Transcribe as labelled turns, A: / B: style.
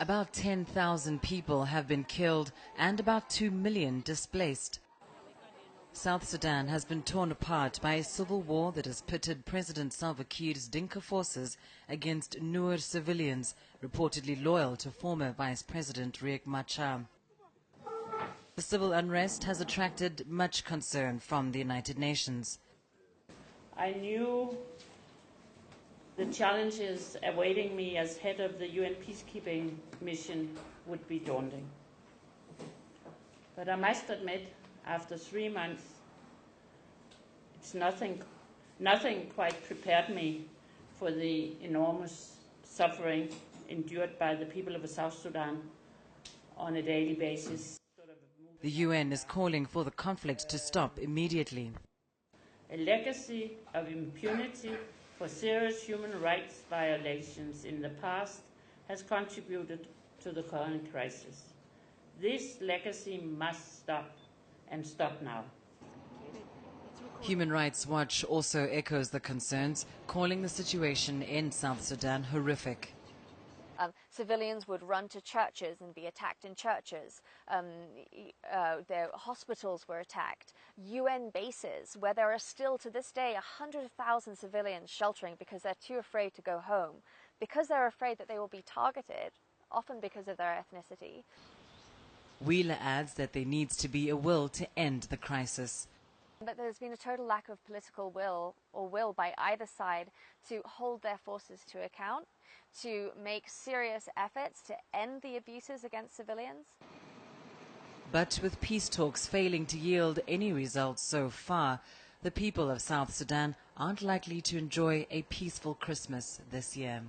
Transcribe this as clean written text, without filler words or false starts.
A: About 10,000 people have been killed and about 2 million displaced. South Sudan has been torn apart by a civil war that has pitted President Salva Kiir's Dinka forces against Nuer civilians reportedly loyal to former Vice President Riek Machar. The civil unrest has attracted much concern from the United Nations.
B: I knew the challenges awaiting me as head of the UN peacekeeping mission would be daunting. But I must admit, after 3 months, nothing quite prepared me for the enormous suffering endured by the people of South Sudan on a daily basis.
A: The UN is calling for the conflict to stop immediately.
B: A legacy of impunity for serious human rights violations in the past has contributed to the current crisis. This legacy must stop, and stop now.
A: Human Rights Watch also echoes the concerns, calling the situation in South Sudan horrific.
C: Civilians would run to churches and be attacked in churches. Their hospitals were attacked. UN bases, where there are still to this day 100,000 civilians sheltering because they're too afraid to go home, because they're afraid that they will be targeted, often because of their ethnicity.
A: Wheeler adds that there needs to be a will to end the crisis.
C: But there's been a total lack of political will by either side to hold their forces to account, to make serious efforts to end the abuses against civilians.
A: But with peace talks failing to yield any results so far, the people of South Sudan aren't likely to enjoy a peaceful Christmas this year.